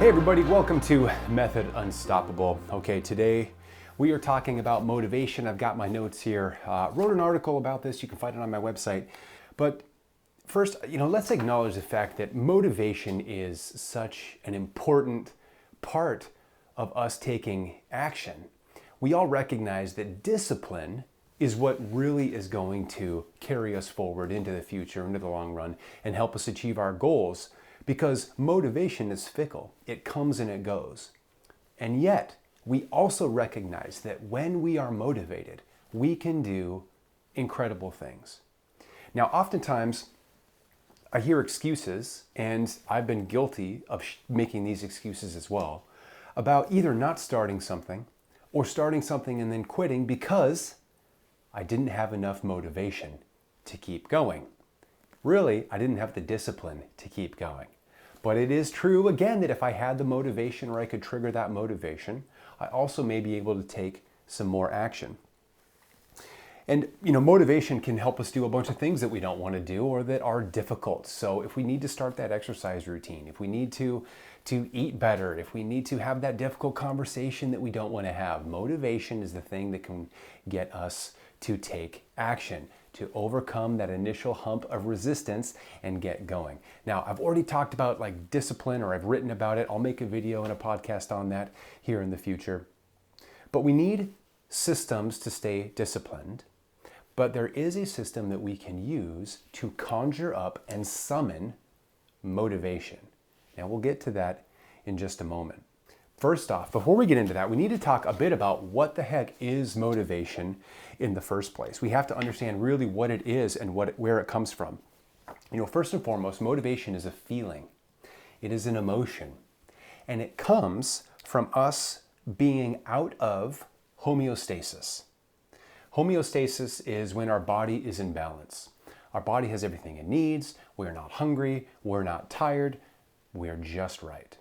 Hey everybody, welcome to Method Unstoppable. Okay, today we are talking about motivation. I've got my notes here. Wrote an article about this. You can find it on my website. But first, let's acknowledge the fact that motivation is such an important part of us taking action. We all recognize that discipline is what really is going to carry us forward into the future, into the long run, and help us achieve our goals. Because motivation is fickle. It comes and it goes. And yet, we also recognize that when we are motivated, we can do incredible things. Now, oftentimes, I hear excuses, and I've been guilty of making these excuses as well, about either not starting something or starting something and then quitting because I didn't have enough motivation to keep going. Really, I didn't have the discipline to keep going. But it is true, again, that if I had the motivation or I could trigger that motivation, I also may be able to take some more action. And, motivation can help us do a bunch of things that we don't want to do or that are difficult. So if we need to start that exercise routine, if we need to eat better, if we need to have that difficult conversation that we don't want to have, motivation is the thing that can get us to take action, to overcome that initial hump of resistance and get going. Now, I've already talked about discipline, or I've written about it. I'll make a video and a podcast on that here in the future. But we need systems to stay disciplined. But there is a system that we can use to conjure up and summon motivation. Now, we'll get to that in just a moment. First off, before we get into that, we need to talk a bit about what the heck is motivation in the first place. We have to understand really what it is and where it comes from. First and foremost, motivation is a feeling. It is an emotion. And it comes from us being out of homeostasis. Homeostasis is when our body is in balance. Our body has everything it needs. We're not hungry. We're not tired. We're just right.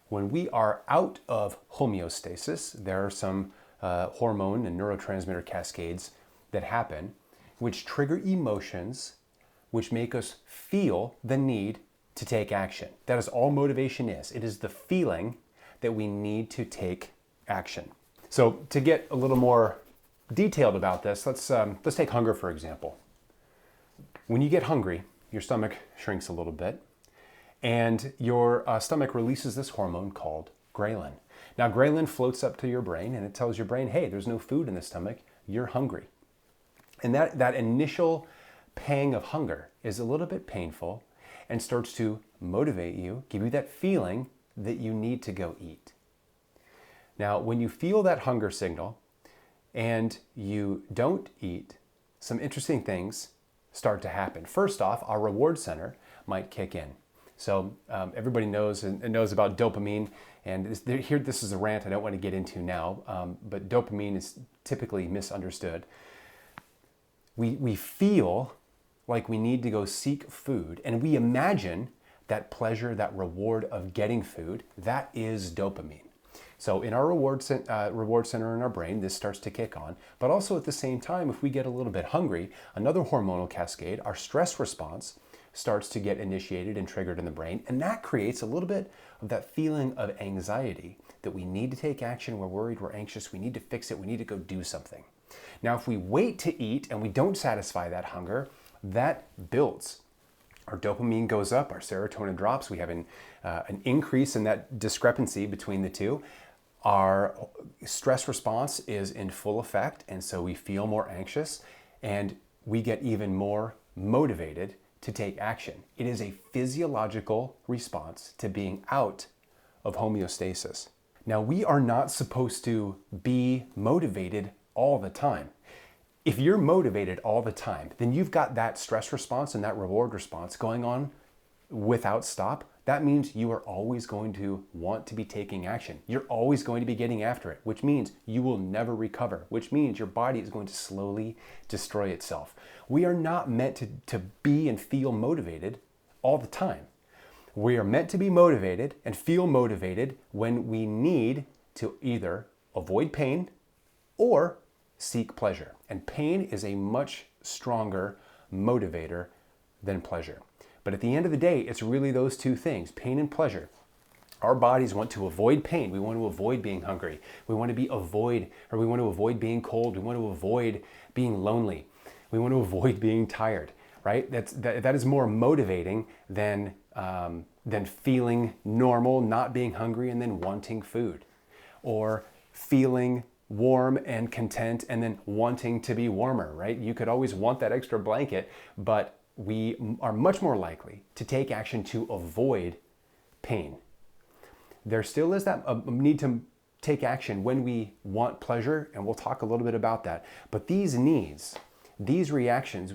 When we are out of homeostasis, there are some hormone and neurotransmitter cascades that happen, which trigger emotions, which make us feel the need to take action. That is all motivation is. It is the feeling that we need to take action. So to get a little more detailed about this, let's take hunger, for example. When you get hungry, your stomach shrinks a little bit, and your stomach releases this hormone called ghrelin. Now, ghrelin floats up to your brain, and it tells your brain, hey, there's no food in the stomach, you're hungry. And that initial pang of hunger is a little bit painful and starts to motivate you, give you that feeling that you need to go eat. Now, when you feel that hunger signal and you don't eat, some interesting things start to happen. First off, our reward center might kick in. So everybody knows about dopamine, and this is a rant I don't want to get into now, but dopamine is typically misunderstood. We feel like we need to go seek food, and we imagine that pleasure, that reward of getting food, that is dopamine. So in our reward center in our brain, this starts to kick on. But also at the same time, if we get a little bit hungry, another hormonal cascade, our stress response, starts to get initiated and triggered in the brain. And that creates a little bit of that feeling of anxiety that we need to take action, we're worried, we're anxious, we need to fix it, we need to go do something. Now, if we wait to eat and we don't satisfy that hunger, that builds. Our dopamine goes up, our serotonin drops, we have an increase in that discrepancy between the two. Our stress response is in full effect, and so we feel more anxious, and we get even more motivated to take action. It is a physiological response to being out of homeostasis. Now, we are not supposed to be motivated all the time. If you're motivated all the time, then you've got that stress response and that reward response going on without stop. That means you are always going to want to be taking action. You're always going to be getting after it, which means you will never recover, which means your body is going to slowly destroy itself. We are not meant to be and feel motivated all the time. We are meant to be motivated and feel motivated when we need to either avoid pain or seek pleasure. And pain is a much stronger motivator than pleasure. But at the end of the day, it's really those two things, pain and pleasure. Our bodies want to avoid pain. We want to avoid being hungry. We want to avoid being cold. We want to avoid being lonely. We want to avoid being tired, right? That is more motivating than feeling normal, not being hungry, and then wanting food, or feeling warm and content and then wanting to be warmer, right? You could always want that extra blanket, but we are much more likely to take action to avoid pain. There still is that need to take action when we want pleasure, and we'll talk a little bit about that. But these needs, these reactions,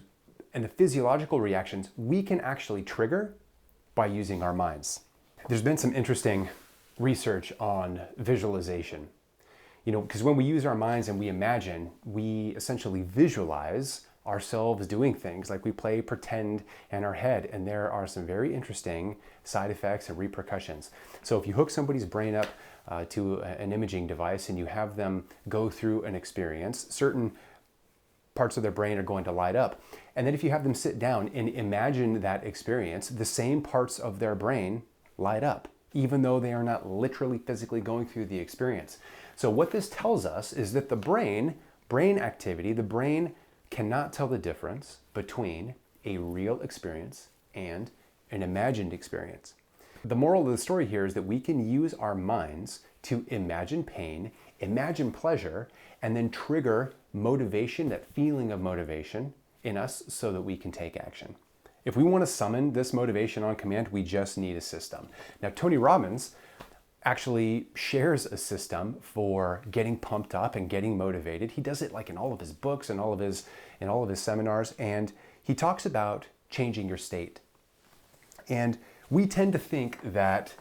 and the physiological reactions, we can actually trigger by using our minds. There's been some interesting research on visualization. Because when we use our minds and we imagine, we essentially visualize ourselves doing things, like we play pretend in our head, and there are some very interesting side effects and repercussions. So if you hook somebody's brain up to an imaging device and you have them go through an experience, certain parts of their brain are going to light up. And then if you have them sit down and imagine that experience, the same parts of their brain light up, even though they are not literally physically going through the experience. So what this tells us is that the brain activity, the brain cannot tell the difference between a real experience and an imagined experience. The moral of the story here is that we can use our minds to imagine pain, imagine pleasure, and then trigger motivation, that feeling of motivation in us, so that we can take action. If we want to summon this motivation on command, we just need a system. Now, Tony Robbins actually shares a system for getting pumped up and getting motivated. He does it like in all of his books and all of his seminars, and he talks about changing your state. And we tend to think that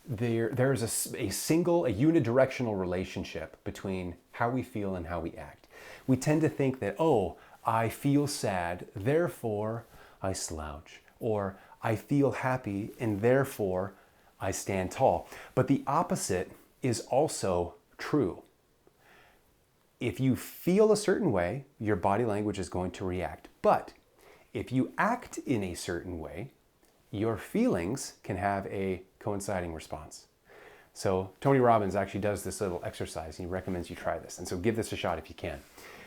there is a unidirectional relationship between how we feel and how we act. We tend to think that, oh, I feel sad, therefore I slouch, or I feel happy and therefore I stand tall. But the opposite is also true. If you feel a certain way, your body language is going to react. But if you act in a certain way, your feelings can have a coinciding response. So Tony Robbins actually does this little exercise, and he recommends you try this. And so give this a shot if you can.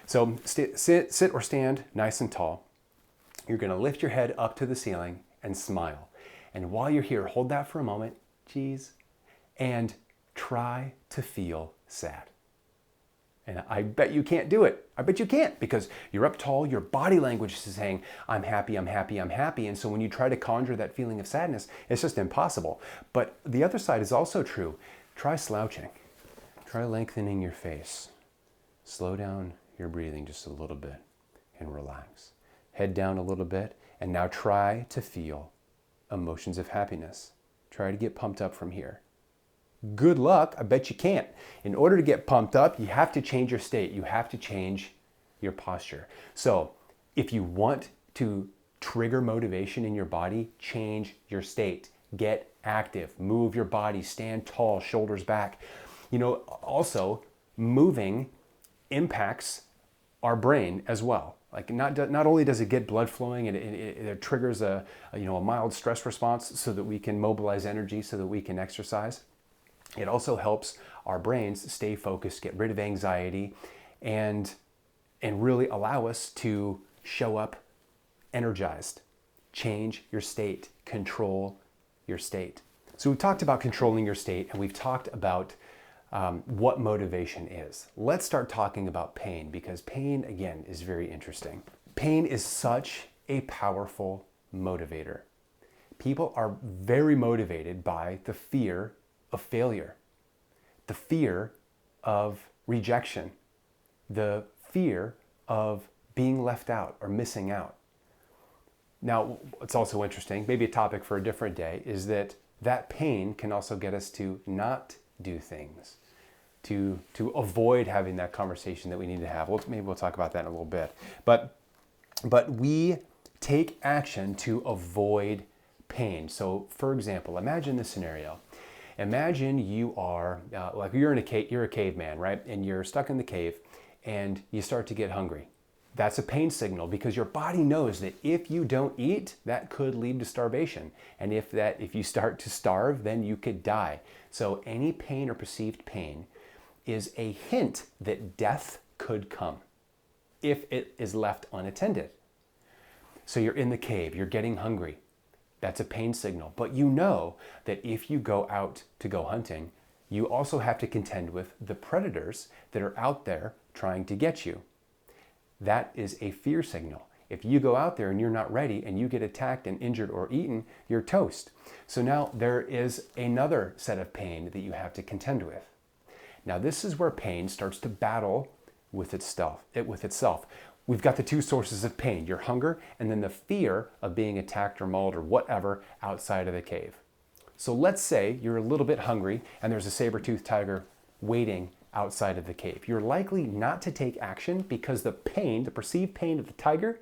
So sit or stand nice and tall. You're going to lift your head up to the ceiling and smile. And while you're here, hold that for a moment, geez, and try to feel sad. And I bet you can't do it. I bet you can't, because you're up tall, your body language is saying, I'm happy, I'm happy, I'm happy. And so when you try to conjure that feeling of sadness, it's just impossible. But the other side is also true. Try slouching. Try lengthening your face. Slow down your breathing just a little bit and relax. Head down a little bit, and now try to feel emotions of happiness. Try to get pumped up from here. Good luck, I bet you can't. In order to get pumped up, you have to change your state. You have to change your posture. So if you want to trigger motivation in your body, change your state. Get active, move your body, stand tall, shoulders back. Also, moving impacts our brain as well. Like not only does it get blood flowing, and it triggers a mild stress response so that we can mobilize energy, so that we can exercise. It also helps our brains stay focused, get rid of anxiety, and really allow us to show up energized. Change your state, control your state. So we've talked about controlling your state, and we've talked about what motivation is. Let's start talking about pain, because pain, again, is very interesting. Pain is such a powerful motivator. People are very motivated by the fear of failure, the fear of rejection, the fear of being left out or missing out. Now, what's also interesting, maybe a topic for a different day, is that pain can also get us to not do things, to avoid having that conversation that we need to have. Maybe we'll talk about that in a little bit. But we take action to avoid pain. So, for example, imagine this scenario. Imagine you are, you're a caveman, right? And you're stuck in the cave and you start to get hungry. That's a pain signal because your body knows that if you don't eat, that could lead to starvation. And if you start to starve, then you could die. So any pain or perceived pain is a hint that death could come if it is left unattended. So you're in the cave, you're getting hungry. That's a pain signal. But you know that if you go out to go hunting, you also have to contend with the predators that are out there trying to get you. That is a fear signal. If you go out there and you're not ready and you get attacked and injured or eaten, you're toast. So now there is another set of pain that you have to contend with. Now this is where pain starts to battle with itself. We've got the two sources of pain, your hunger and then the fear of being attacked or mauled or whatever outside of the cave. So let's say you're a little bit hungry and there's a saber-toothed tiger waiting outside of the cave. You're likely not to take action because the pain, the perceived pain of the tiger,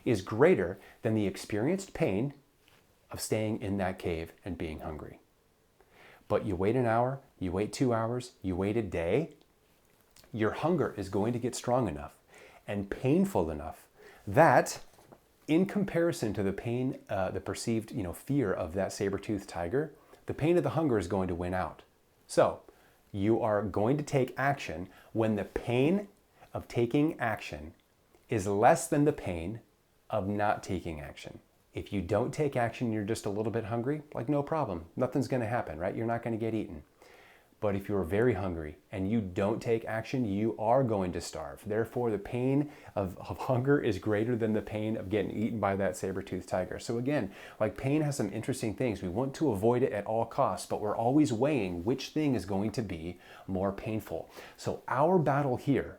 is greater than the experienced pain of staying in that cave and being hungry. But you wait an hour, you wait 2 hours, you wait a day, your hunger is going to get strong enough and painful enough that in comparison to the pain, the perceived fear of that saber-toothed tiger, the pain of the hunger is going to win out. So you are going to take action when the pain of taking action is less than the pain of not taking action. If you don't take action, you're just a little bit hungry, like no problem. Nothing's going to happen, right? You're not going to get eaten. But if you're very hungry and you don't take action, you are going to starve. Therefore, the pain of hunger is greater than the pain of getting eaten by that saber-toothed tiger. So again, like pain has some interesting things. We want to avoid it at all costs, but we're always weighing which thing is going to be more painful. So our battle here,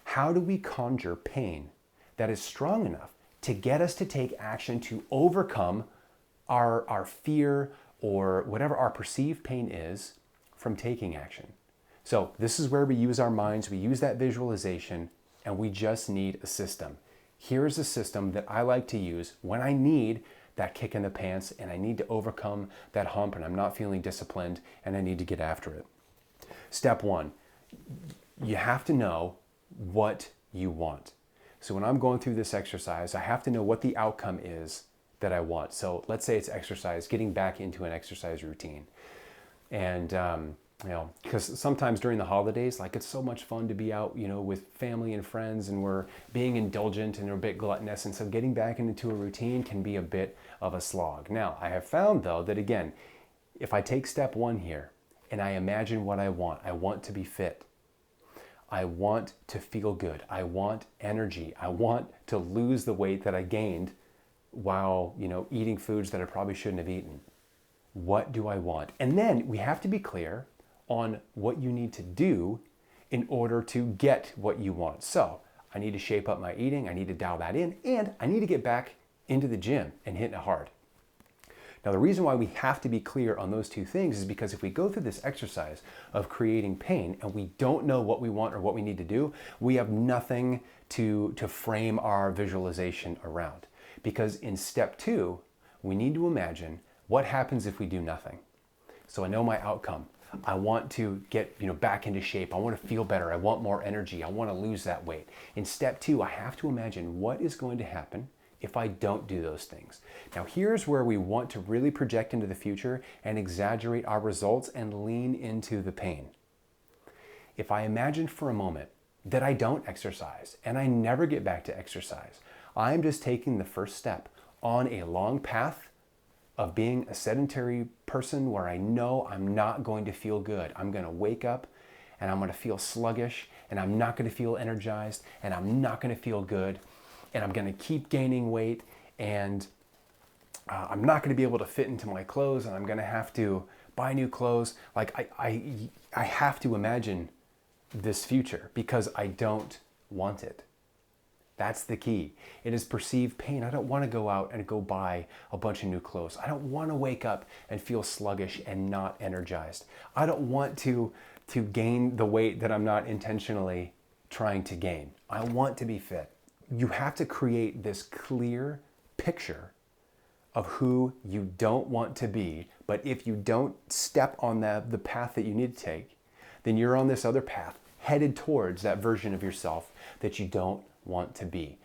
how do we conjure pain that is strong enough to get us to take action to overcome our fear or whatever our perceived pain is from taking action? So this is where we use our minds, we use that visualization, and we just need a system. Here's a system that I like to use when I need that kick in the pants and I need to overcome that hump and I'm not feeling disciplined and I need to get after it. Step one, you have to know what you want. So when I'm going through this exercise, I have to know what the outcome is that I want. So let's say it's exercise, getting back into an exercise routine. And, because sometimes during the holidays, like it's so much fun to be out, with family and friends and we're being indulgent and we're a bit gluttonous. And so getting back into a routine can be a bit of a slog. Now, I have found though that again, if I take step one here and I imagine what I want to be fit. I want to feel good. I want energy. I want to lose the weight that I gained while, eating foods that I probably shouldn't have eaten. What do I want? And then we have to be clear on what you need to do in order to get what you want. So I need to shape up my eating. I need to dial that in, and I need to get back into the gym and hitting it hard. Now, the reason why we have to be clear on those two things is because if we go through this exercise of creating pain and we don't know what we want or what we need to do, we have nothing to frame our visualization around. Because in step two, we need to imagine what happens if we do nothing. So I know my outcome. I want to get back into shape. I want to feel better. I want more energy. I want to lose that weight. In step two, I have to imagine what is going to happen if I don't do those things. Now here's where we want to really project into the future and exaggerate our results and lean into the pain. If I imagine for a moment that I don't exercise and I never get back to exercise, I'm just taking the first step on a long path of being a sedentary person where I know I'm not going to feel good. I'm going to wake up and I'm going to feel sluggish and I'm not going to feel energized and I'm not going to feel good. And I'm going to keep gaining weight and I'm not going to be able to fit into my clothes and I'm going to have to buy new clothes. Like I have to imagine this future because I don't want it. That's the key. It is perceived pain. I don't want to go out and go buy a bunch of new clothes. I don't want to wake up and feel sluggish and not energized. I don't want to gain the weight that I'm not intentionally trying to gain. I want to be fit. You have to create this clear picture of who you don't want to be. But if you don't step on the path that you need to take, then you're on this other path headed towards that version of yourself that you don't want to be.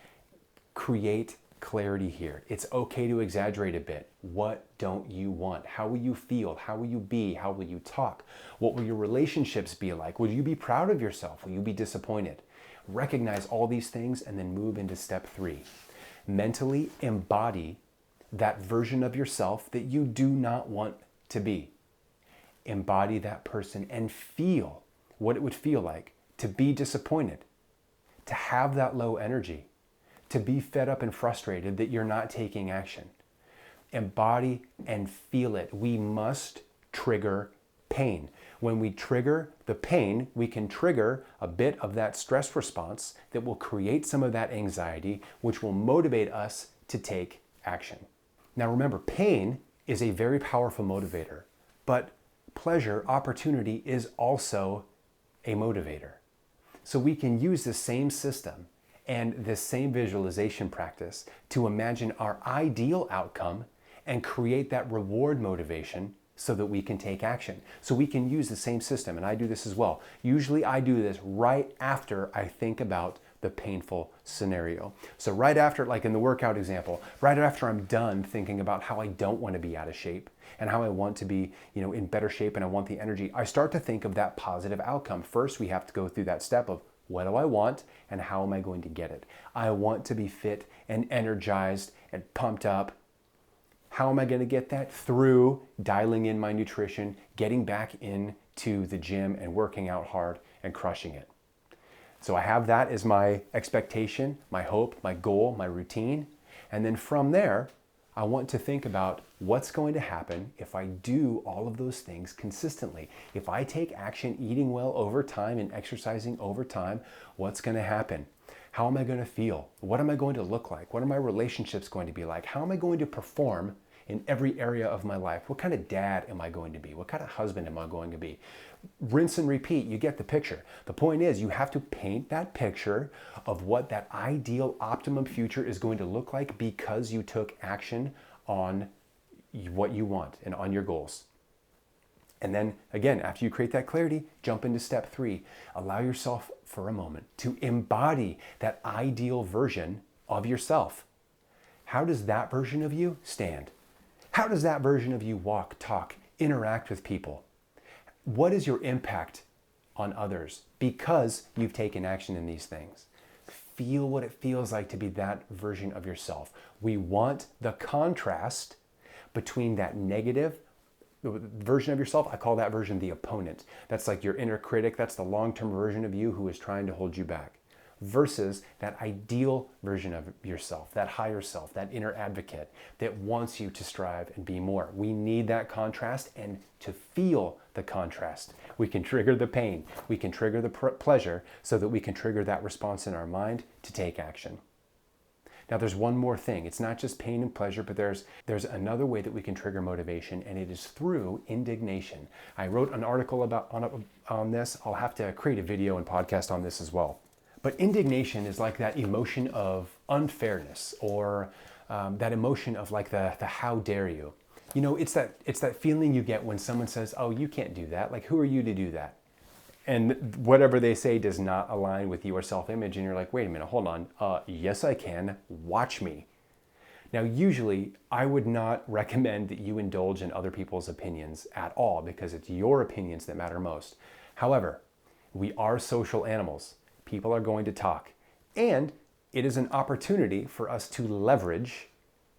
Create clarity here. It's okay to exaggerate a bit. What don't you want? How will you feel? How will you be? How will you talk? What will your relationships be like? Will you be proud of yourself? Will you be disappointed? Recognize all these things and then move into step 3. Mentally embody that version of yourself that you do not want to be. Embody that person and feel what it would feel like to be disappointed, to have that low energy, to be fed up and frustrated that you're not taking action. Embody and feel it. We must trigger pain. When we trigger the pain, we can trigger a bit of that stress response that will create some of that anxiety, which will motivate us to take action. Now remember, pain is a very powerful motivator, but pleasure, opportunity is also a motivator. So we can use the same system and this same visualization practice to imagine our ideal outcome and create that reward motivation so that we can take action. So we can use the same system, and I do this as well. Usually I do this right after I think about the painful scenario. So right after, like in the workout example, right after I'm done thinking about how I don't want to be out of shape and how I want to be, in better shape and I want the energy, I start to think of that positive outcome. First, we have to go through that step of what do I want and how am I going to get it? I want to be fit and energized and pumped up. How am I going to get that? Through dialing in my nutrition, getting back into the gym and working out hard and crushing it. So I have that as my expectation, my hope, my goal, my routine. And then from there, I want to think about what's going to happen if I do all of those things consistently. If I take action eating well over time and exercising over time, what's going to happen? How am I going to feel? What am I going to look like? What are my relationships going to be like? How am I going to perform in every area of my life? What kind of dad am I going to be? What kind of husband am I going to be? Rinse and repeat, you get the picture. The point is you have to paint that picture of what that ideal optimum future is going to look like because you took action on what you want and on your goals. And then again, after you create that clarity, jump into step 3. Allow yourself for a moment to embody that ideal version of yourself. How does that version of you stand? How does that version of you walk, talk, interact with people? What is your impact on others because you've taken action in these things? Feel what it feels like to be that version of yourself. We want the contrast between that negative version of yourself. I call that version the opponent. That's like your inner critic. That's the long-term version of you who is trying to hold you back. Versus that ideal version of yourself, that higher self, that inner advocate that wants you to strive and be more. We need that contrast, and to feel the contrast, we can trigger the pain, we can trigger the pleasure so that we can trigger that response in our mind to take action. Now there's one more thing. It's not just pain and pleasure, but there's another way that we can trigger motivation, and it is through indignation. I wrote an article on this. I'll have to create a video and podcast on this as well. But indignation is like that emotion of unfairness, or that emotion of like the how dare you. It's that feeling you get when someone says, oh, you can't do that. Like, who are you to do that? And whatever they say does not align with your self-image. And you're like, wait a minute, hold on. Yes, I can. Watch me. Now, usually I would not recommend that you indulge in other people's opinions at all because it's your opinions that matter most. However, we are social animals. People are going to talk. And it is an opportunity for us to leverage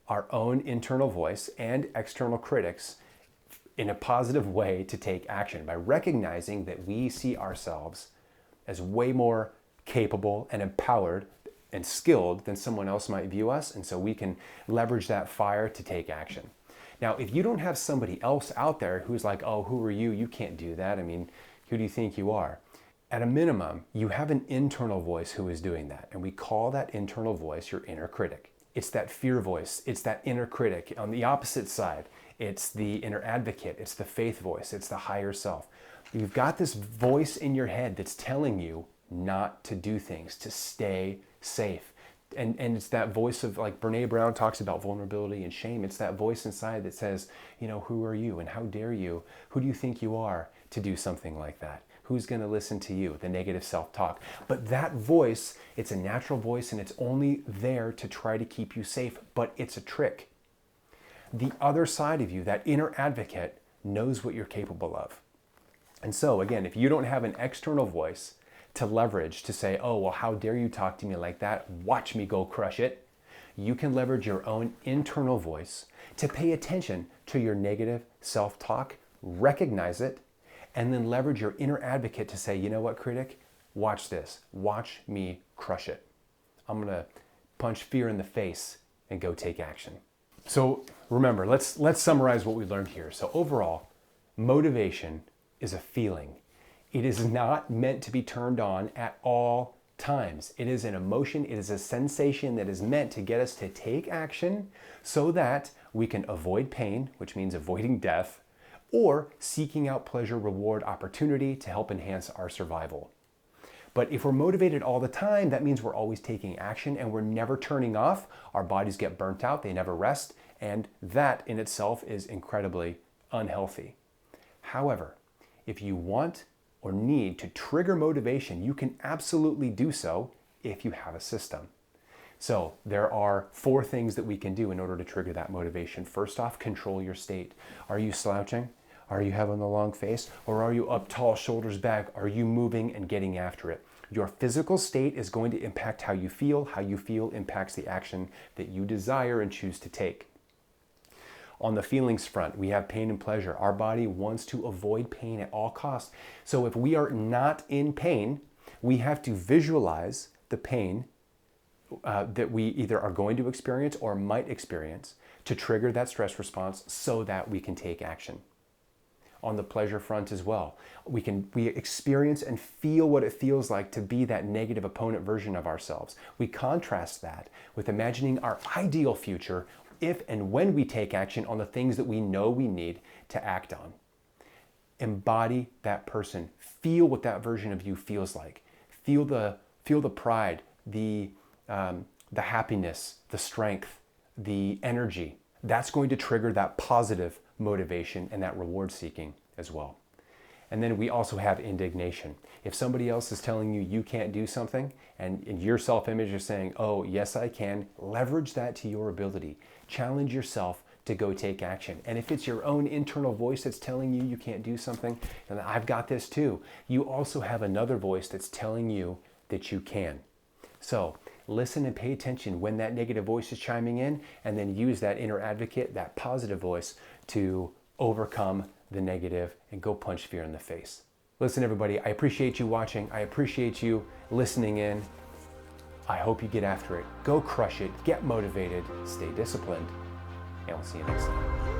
our own internal voice and external critics in a positive way to take action by recognizing that we see ourselves as way more capable and empowered and skilled than someone else might view us. And so we can leverage that fire to take action. Now, if you don't have somebody else out there who's like, oh, who are you? You can't do that. I mean, who do you think you are? At a minimum, you have an internal voice who is doing that. And we call that internal voice your inner critic. It's that fear voice. It's that inner critic. On the opposite side, it's the inner advocate. It's the faith voice. It's the higher self. You've got this voice in your head that's telling you not to do things, to stay safe. And it's that voice of, like Brene Brown talks about vulnerability and shame. It's that voice inside that says, who are you and how dare you? Who do you think you are to do something like that? Who's going to listen to you? The negative self-talk. But that voice, it's a natural voice and it's only there to try to keep you safe, but it's a trick. The other side of you, that inner advocate, knows what you're capable of. And so again, if you don't have an external voice to leverage to say, oh, well, how dare you talk to me like that? Watch me go crush it. You can leverage your own internal voice to pay attention to your negative self-talk, recognize it, and then leverage your inner advocate to say, you know what, critic? Watch this. Watch me crush it. I'm going to punch fear in the face and go take action. So remember, let's summarize what we learned here. So overall, motivation is a feeling. It is not meant to be turned on at all times. It is an emotion, it is a sensation that is meant to get us to take action so that we can avoid pain, which means avoiding death, or seeking out pleasure, reward, opportunity to help enhance our survival. But if we're motivated all the time, that means we're always taking action and we're never turning off. Our bodies get burnt out, they never rest, and that in itself is incredibly unhealthy. However, if you want or need to trigger motivation, you can absolutely do so if you have a system. So there are 4 things that we can do in order to trigger that motivation. First off, control your state. Are you slouching? Are you having a long face? Or are you up tall, shoulders back? Are you moving and getting after it? Your physical state is going to impact how you feel. How you feel impacts the action that you desire and choose to take. On the feelings front, we have pain and pleasure. Our body wants to avoid pain at all costs. So if we are not in pain, we have to visualize the pain that we either are going to experience or might experience to trigger that stress response so that we can take action. On the pleasure front as well, we experience and feel what it feels like to be that negative opponent version of ourselves. We contrast that with imagining our ideal future if and when we take action on the things that we know we need to act on. Embody that person. Feel what that version of you feels like. Feel the pride, the happiness, the strength, the energy. That's going to trigger that positive motivation and that reward seeking as well. And then we also have indignation. If somebody else is telling you you can't do something and your self-image is saying, oh, yes, I can, leverage that to your ability. Challenge yourself to go take action. And if it's your own internal voice that's telling you you can't do something, then I've got this too. You also have another voice that's telling you that you can. So listen and pay attention when that negative voice is chiming in, and then use that inner advocate, that positive voice, to overcome the negative and go punch fear in the face. Listen, everybody, I appreciate you watching. I appreciate you listening in. I hope you get after it. Go crush it, get motivated, stay disciplined, and we'll see you next time.